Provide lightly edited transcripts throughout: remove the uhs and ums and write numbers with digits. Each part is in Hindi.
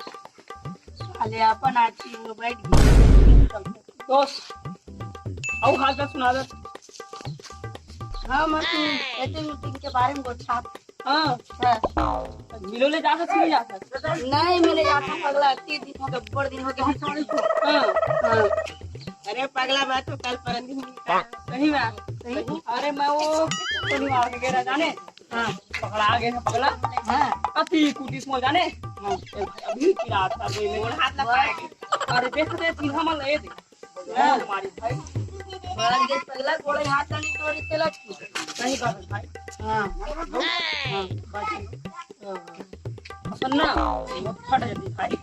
साले अपन आची बैठ दोस्त आओ हाल का सुना दे। हाँ मैं मीटिंग के बारे में कुछ छाप हाँ मिलो ले जा सकते नहीं जा सकते नहीं मिले जाता पगला 30 दिन हो गए बड़ दिन हो गए हम छोड़े को। हाँ अरे पगला मैं तो कल परम दिन सही में सही। अरे मैं वो शनिवार वगैरह जाने हाँ पकड़ा आ गए थे पगला हाँ अति कुटी स्मॉल जाने हाँ अभी की रात था मेरे को हाथ लगाएंगे अरे देखते चिन्ह मन ले दे हमारी भाई बड़ा देश पगला गोले हाथ नहीं तोड़ी तेलक की सही बात है भाई। हाँ हाँ सुनना फट जाती भाई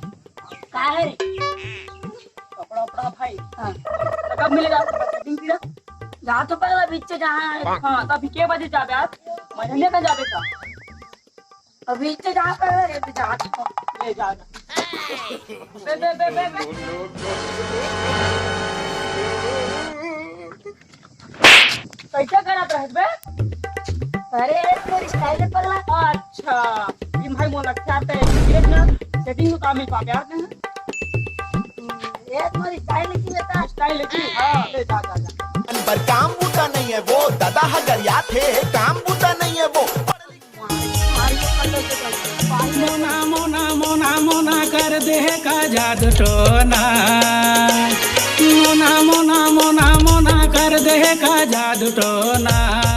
का है कपड़ा उपड़ा भाई हाँ तो कब मिलेगा सेटिंग की जा तो पगला बीच से जहाँ हाँ तभी के बजे जाबे आज महीने का जाबे का अभी से जहाँ पगला रे जा ले जा बे कैसा करत रहत बे अरे तेरी स्टाइल है पगला। अच्छा ये भाई मोला क्या पे क्रिकेट ना सेटिंग का काम ही पा प्यार हैं ये तुम्हारी स्टाइल की बेटा स्टाइल की हां ले जा जा जा पर काम बूटा नहीं है वो दादा हगरिया थे काम बूटा नहीं है वो मोना मोना मोना मोना कर दे का जादू टोना मोना मोना मोना मोना कर दे का जादू टोना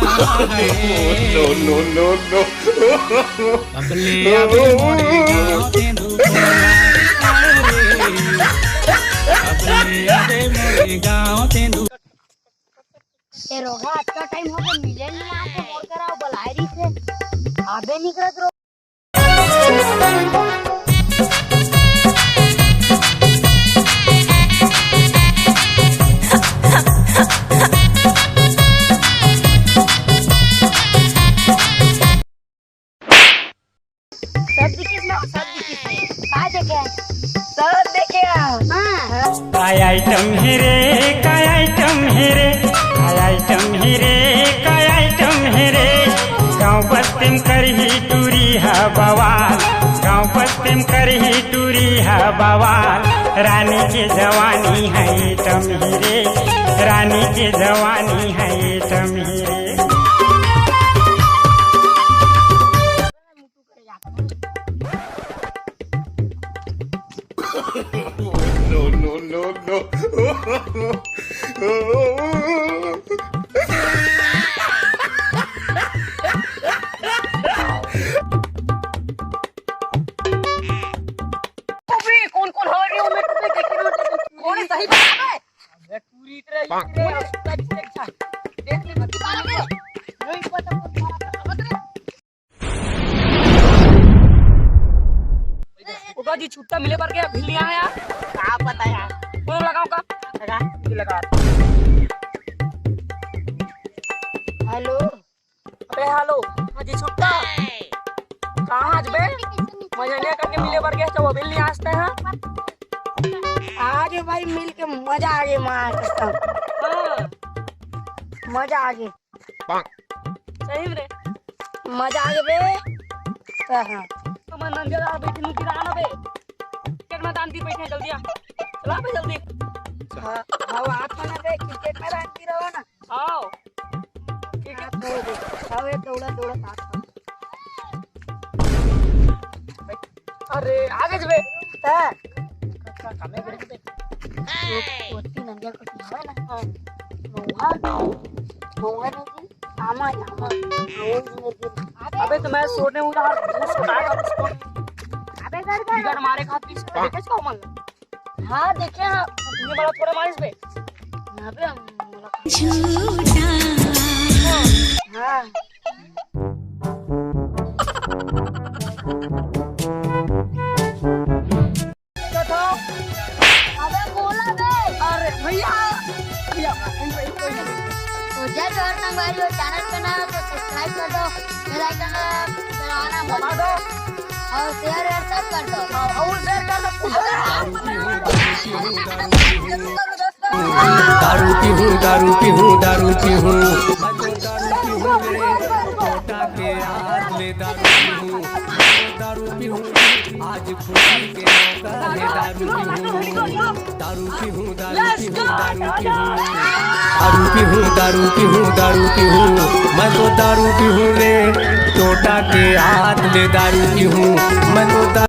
नो नो नो नो अबले अबे मोरे गाँव तेंदु अबले अबे मोरे गाँव तेंदु। ये रोगा आज का टाइम हो गया मिले नहीं आके मोड़ कर आओ बलायरी से आबे नहीं करत रो सब देखे हाँ काय आइटम हेरे काय आइटम हेरे काय आइटम हेरे काय आइटम हेरे गाँव बस्तीम करही टूरी हा बवाल गाँव बस्तीम करही टूरी हा बवाल रानी के जवानी है तम हेरे रानी के जवानी है तम हेरे। नो नो नो नो कौन कौन हो रही हूं मैं तुम्हें देख रहा हूं कौन सही बात है मैं पूरी तरह देख ले नहीं पता ओका जी छुट्टा मिले पर गया भिलिया है यार क्या पता यार कौन लगाओ का लगा लगा हेलो अबे हेलो हाँ जी छुट्टा कहाँ आज बे मजा करके मिले पर गया तो बिल नहीं आते हैं आज भाई मिल के मजा आ गया मार हाँ मजा आ गया सही में रे मजा आ गया बे हाँ तो मैं नंदिया दा बैठी मुझे आना बे क्रिकेट मैदान दी बैठे जल्दी आ चला बे जल्दी हाँ हाँ आप ना बे क्रिकेट में रखती रहो ना आओ क्रिकेट हाँ ये दौड़ा दौड़ा साथ अरे आगे जबे ता अच्छा कामे करे बे ओती नंदिया को है ना हाँ मोहन जी आमा आमा अबे तो मैं सोने उधर घूस उठाया उसको अबे कर इधर मारे खातिर देखे इसको मन हाँ देखे हाँ ये बड़ा थोड़ा मारिस बे अबे हाँ अबे बोला बे अरे भैया भैया तो जय जोहर संगवारी और चैनल पे नया हो तो सब्सक्राइब कर दो बेल आइकन दबाना मत दबा दो और शेयर सब कर दो और शेयर कर दो दारू पीहूं दारू पीहूं दारू पीहूं दारू पीहूं मेरे छोटा के हाथ में दारू पीहूं दारू पीऊं आज खुशी के मौका है दारू पीऊं दारू पीऊं दारू पीऊं दारू पीऊं दारू पीऊं दारू पीऊं मैं तो दारू पीऊं रे टोटा के हाथ ले दारू पीऊं मैं तो